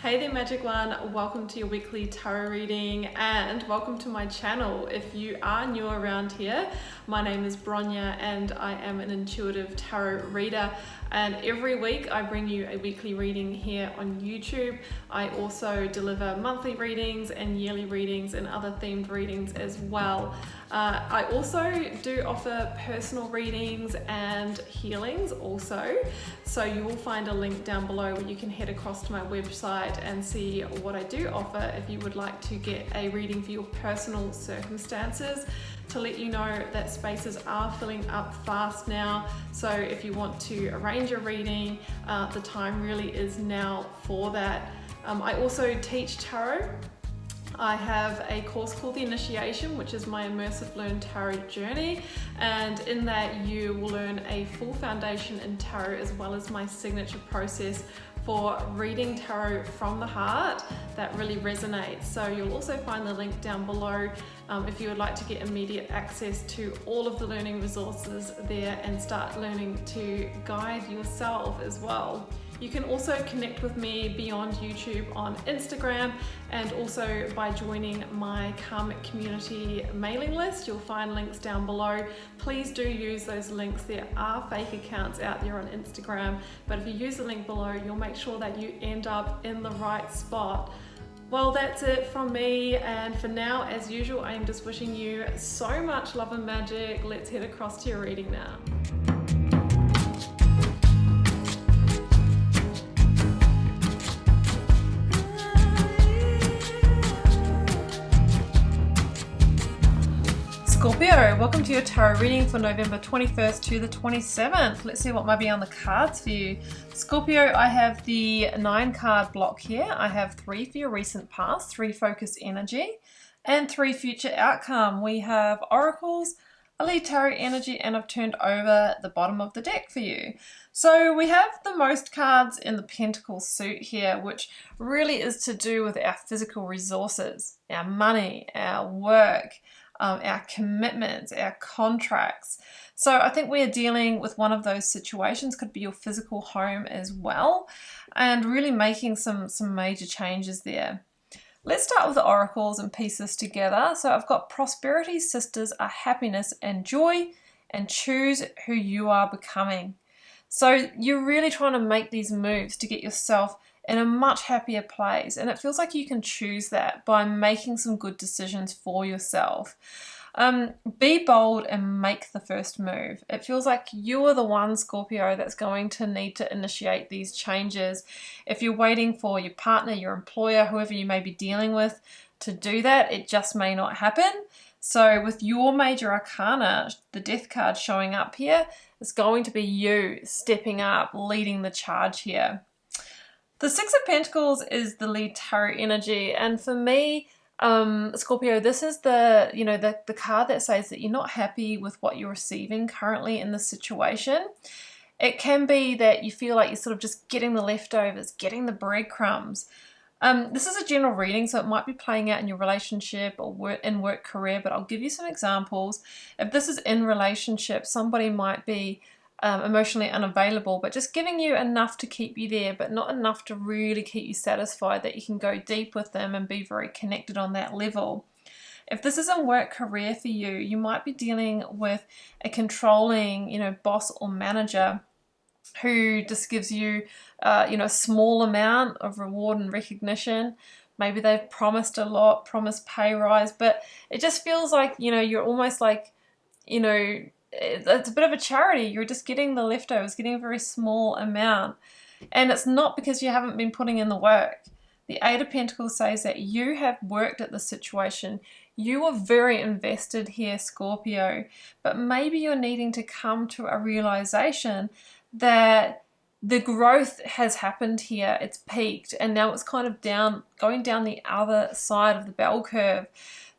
Hey there Magic One, welcome to your weekly tarot reading and welcome to my channel. If you are new around here, my name is Bronya and I am an intuitive tarot reader, and every week I bring you a weekly reading here on YouTube. I also deliver monthly readings and yearly readings and other themed readings as well. I also do offer personal readings and healings also, so you will find a link down below where you can head across to my website and see what I do offer if you would like to get a reading for your personal circumstances. To let you know that spaces are filling up fast now, so if you want to arrange a reading, the time really is now for that. I also teach tarot. I have a course called The Initiation, which is my immersive learn tarot journey, and in that you will learn a full foundation in tarot as well as my signature process for reading tarot from the heart that really resonates. So you'll also find the link down below if you would like to get immediate access to all of the learning resources there and start learning to guide yourself as well. You can also connect with me beyond YouTube on Instagram and also by joining my Karmic Community mailing list. You'll find links down below. Please do use those links. There are fake accounts out there on Instagram, but if you use the link below, you'll make sure that you end up in the right spot. Well, that's it from me, and for now, as usual, I am just wishing you so much love and magic. Let's head across to your reading now. Scorpio, welcome to your tarot reading for November 21st to the 27th. Let's see what might be on the cards for you. Scorpio, I have the 9-card block here. I have 3 for your recent past, 3 focus energy, and 3 future outcome. We have oracles, a lead tarot energy, and I've turned over the bottom of the deck for you. So we have the most cards in the Pentacle suit here, which really is to do with our physical resources, our money, our work, our commitments, our contracts. So I think we're dealing with one of those situations, could be your physical home as well, and really making some major changes there. Let's start with the oracles and piece this together. So I've got prosperity, sisters, are happiness and joy, and choose who you are becoming. So you're really trying to make these moves to get yourself in a much happier place, and it feels like you can choose that by making some good decisions for yourself. Be bold and make the first move. It feels like you are the one, Scorpio, that's going to need to initiate these changes. If you're waiting for your partner, your employer, whoever you may be dealing with to do that, it just may not happen. So with your major arcana, the death card showing up here, it's going to be you stepping up, leading the charge here. The 6 of Pentacles is the lead tarot energy, and for me, Scorpio, this is the card that says that you're not happy with what you're receiving currently in this situation. It can be that you feel like you're sort of just getting the leftovers, getting the breadcrumbs. This is a general reading, so it might be playing out in your relationship or work career, but I'll give you some examples. If this is in relationship, somebody might be emotionally unavailable, but just giving you enough to keep you there, but not enough to really keep you satisfied that you can go deep with them and be very connected on that level. If this is in work career for you, you might be dealing with a controlling, boss or manager who just gives you, a small amount of reward and recognition. Maybe they've promised a lot, promised pay rise, but it just feels like, you're almost like, it's a bit of a charity. You're just getting the leftovers, getting a very small amount. And it's not because you haven't been putting in the work. The 8 of Pentacles says that you have worked at the situation. You are very invested here, Scorpio, but maybe you're needing to come to a realization that the growth has happened here. It's peaked, and now it's kind of going down the other side of the bell curve.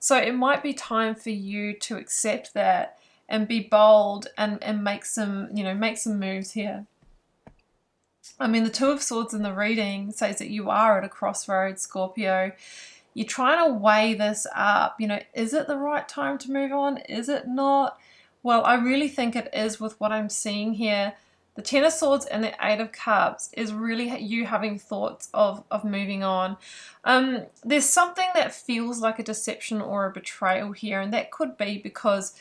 So it might be time for you to accept that and be bold and make some moves here. I mean, the 2 of Swords in the reading says that you are at a crossroads, Scorpio. You're trying to weigh this up. Is it the right time to move on? Is it not? Well, I really think it is with what I'm seeing here. The Ten of Swords and the Eight of Cups is really you having thoughts of moving on. There's something that feels like a deception or a betrayal here, and that could be because,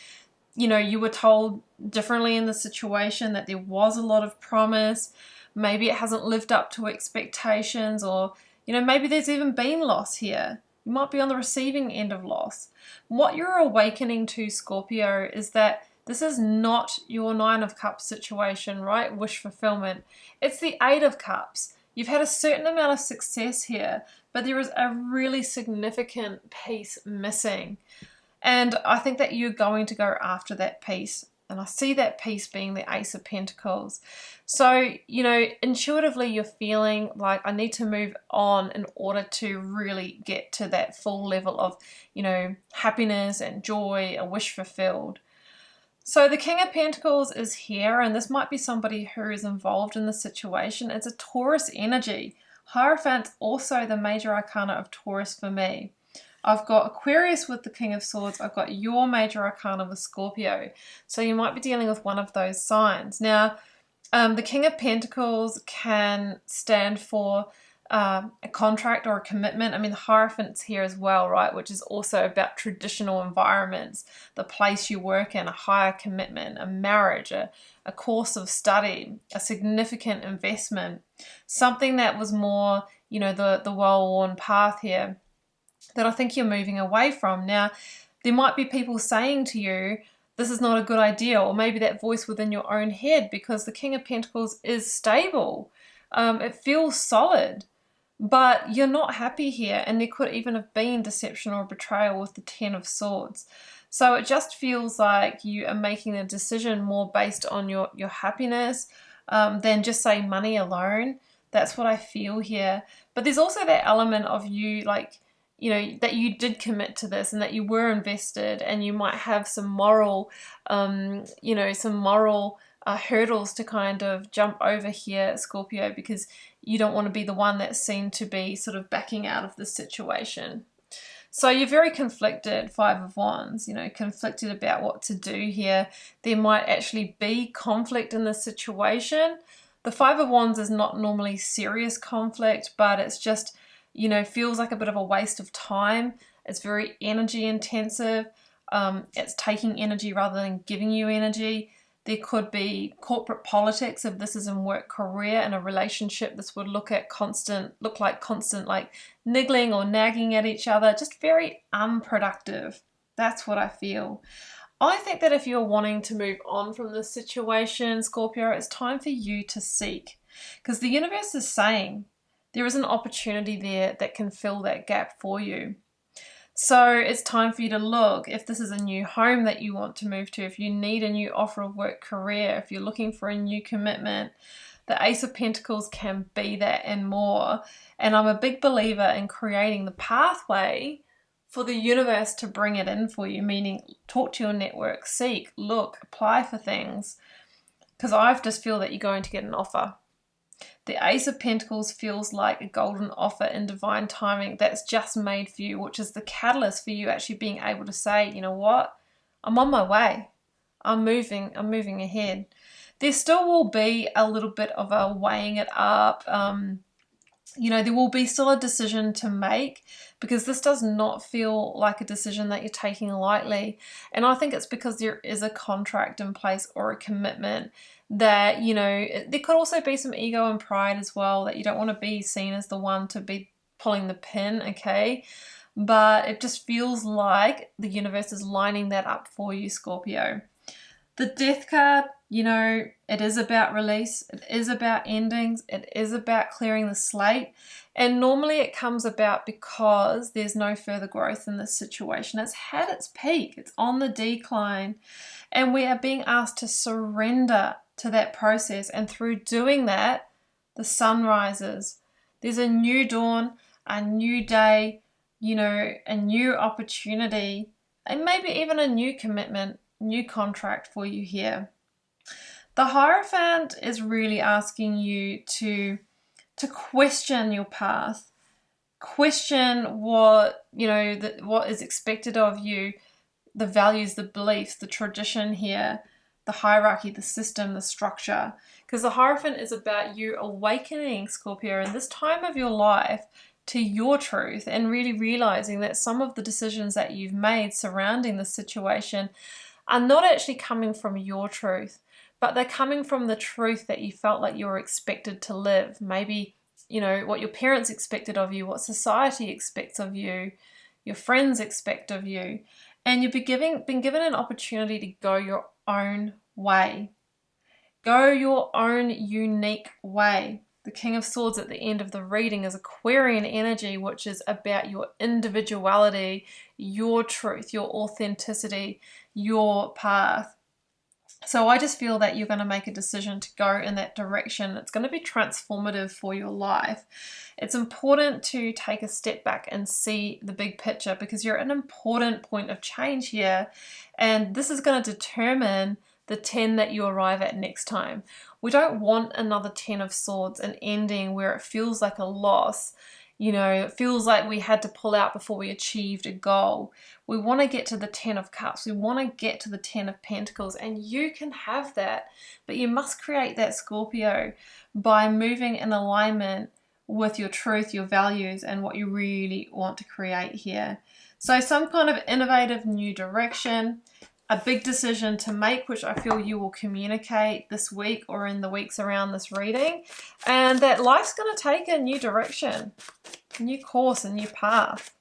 you know, you were told differently in the situation, that there was a lot of promise. Maybe it hasn't lived up to expectations, or, you know, maybe there's even been loss here. You might be on the receiving end of loss. What you're awakening to, Scorpio, is that this is not your Nine of Cups situation, right? Wish fulfillment. It's the Eight of Cups. You've had a certain amount of success here, but there is a really significant piece missing. And I think that you're going to go after that piece. And I see that piece being the Ace of Pentacles. So, you know, intuitively you're feeling like I need to move on in order to really get to that full level of, you know, happiness and joy, a wish fulfilled. So the King of Pentacles is here, and this might be somebody who is involved in the situation. It's a Taurus energy. Hierophant's also the major arcana of Taurus for me. I've got Aquarius with the King of Swords. I've got your major arcana with Scorpio. So you might be dealing with one of those signs. Now, the King of Pentacles can stand for a contract or a commitment. I mean, the Hierophant's here as well, right? Which is also about traditional environments, the place you work in, a higher commitment, a marriage, a course of study, a significant investment, something that was more, you know, the well-worn path here that I think you're moving away from. Now, there might be people saying to you, this is not a good idea, or maybe that voice within your own head, because the King of Pentacles is stable. It feels solid, but you're not happy here, and there could even have been deception or betrayal with the Ten of Swords. So it just feels like you are making a decision more based on your happiness than just say money alone. That's what I feel here. But there's also that element of you, like, you know, that you did commit to this and that you were invested, and you might have some moral, you know, some moral hurdles to kind of jump over here, Scorpio, because you don't want to be the one that's seen to be sort of backing out of this situation. So you're very conflicted, Five of Wands, you know, conflicted about what to do here. There might actually be conflict in this situation. The Five of Wands is not normally serious conflict, but it's just, you know, feels like a bit of a waste of time. It's very energy intensive. It's taking energy rather than giving you energy. There could be corporate politics if this is in work career. In a relationship, this would look like constant like niggling or nagging at each other. Just very unproductive. That's what I feel. I think that if you're wanting to move on from this situation, Scorpio, it's time for you to seek. Because the universe is saying there is an opportunity there that can fill that gap for you. So it's time for you to look. If this is a new home that you want to move to, if you need a new offer of work career, if you're looking for a new commitment, the Ace of Pentacles can be that and more. And I'm a big believer in creating the pathway for the universe to bring it in for you, meaning talk to your network, seek, look, apply for things. Because I just feel that you're going to get an offer. The Ace of Pentacles feels like a golden offer in divine timing that's just made for you, which is the catalyst for you actually being able to say, you know what, I'm on my way. I'm moving ahead. There still will be a little bit of a weighing it up. You know, there will be still a decision to make, because this does not feel like a decision that you're taking lightly. And I think it's because there is a contract in place or a commitment that, you know, there could also be some ego and pride as well, that you don't want to be seen as the one to be pulling the pin, okay? But it just feels like the universe is lining that up for you, Scorpio. The Death card, you know, it is about release. It is about endings. It is about clearing the slate. And normally it comes about because there's no further growth in this situation. It's had its peak. It's on the decline. And we are being asked to surrender to that process. And through doing that, the sun rises. There's a new dawn, a new day, you know, a new opportunity, and maybe even a new commitment, new contract for you here. The Hierophant is really asking you to question your path, question what, you know, what is expected of you, the values, the beliefs, the tradition here. the hierarchy, the system, the structure. Because the Hierophant is about you awakening, Scorpio, in this time of your life to your truth and really realizing that some of the decisions that you've made surrounding the situation are not actually coming from your truth, but they're coming from the truth that you felt like you were expected to live. Maybe, you know, what your parents expected of you, what society expects of you, your friends expect of you. And you've been given an opportunity to go your own way. Go your own unique way. The King of Swords at the end of the reading is Aquarian energy, which is about your individuality, your truth, your authenticity, your path. So I just feel that you're going to make a decision to go in that direction. It's going to be transformative for your life. It's important to take a step back and see the big picture because you're at an important point of change here. And this is going to determine the 10 that you arrive at next time. We don't want another 10 of Swords, an ending where it feels like a loss. You know, it feels like we had to pull out before we achieved a goal. We want to get to the 10 of Cups. We want to get to the 10 of Pentacles, and you can have that. But you must create that, Scorpio, by moving in alignment with your truth, your values, and what you really want to create here. So some kind of innovative new direction, a big decision to make, which I feel you will communicate this week or in the weeks around this reading, and that life's going to take a new direction, a new course, a new path.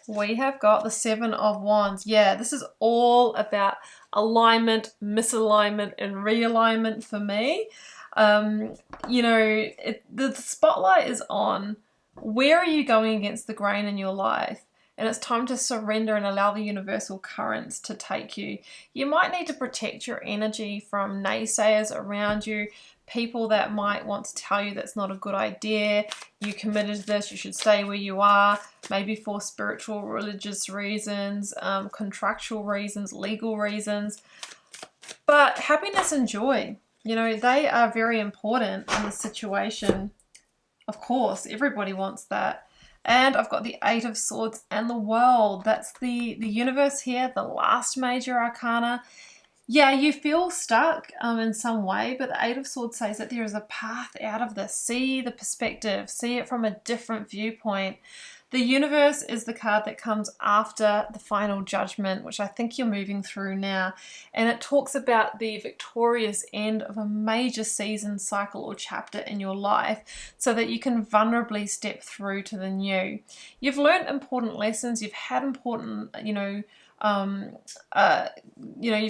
We have got the 7 of Wands. Yeah, this is all about alignment, misalignment, and realignment for me. You know, the spotlight is on where are you going against the grain in your life? And it's time to surrender and allow the universal currents to take you. You might need to protect your energy from naysayers around you, people that might want to tell you that's not a good idea, you committed to this, you should stay where you are, maybe for spiritual, religious reasons, contractual reasons, legal reasons. But happiness and joy, you know, they are very important in the situation. Of course, everybody wants that. And I've got the 8 of Swords and the World. That's the universe here, the last major arcana. Yeah, you feel stuck in some way, but the 8 of Swords says that there is a path out of this. See the perspective, see it from a different viewpoint. The universe is the card that comes after the final judgment, which I think you're moving through now. And it talks about the victorious end of a major season, cycle, or chapter in your life so that you can vulnerably step through to the new. You've learned important lessons. You've had important, you've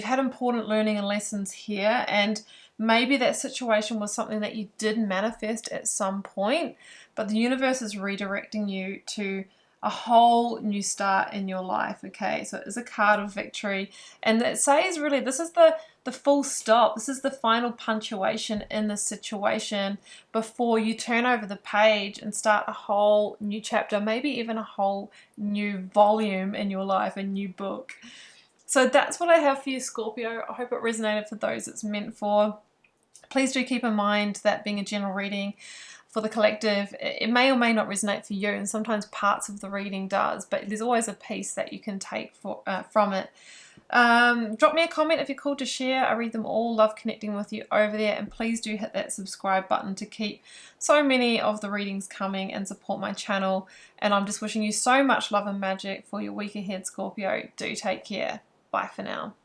had important learning and lessons here. And maybe that situation was something that you did manifest at some point, but the universe is redirecting you to a whole new start in your life, okay? So it is a card of victory. And it says really this is the full stop. This is the final punctuation in this situation before you turn over the page and start a whole new chapter, maybe even a whole new volume in your life, a new book. So that's what I have for you, Scorpio. I hope it resonated for those it's meant for. Please do keep in mind that being a general reading for the collective, it may or may not resonate for you, and sometimes parts of the reading does, but there's always a piece that you can take from it. Drop me a comment if you're called to share. I read them all, love connecting with you over there, and please do hit that subscribe button to keep so many of the readings coming and support my channel. And I'm just wishing you so much love and magic for your week ahead, Scorpio. Do take care. Bye for now.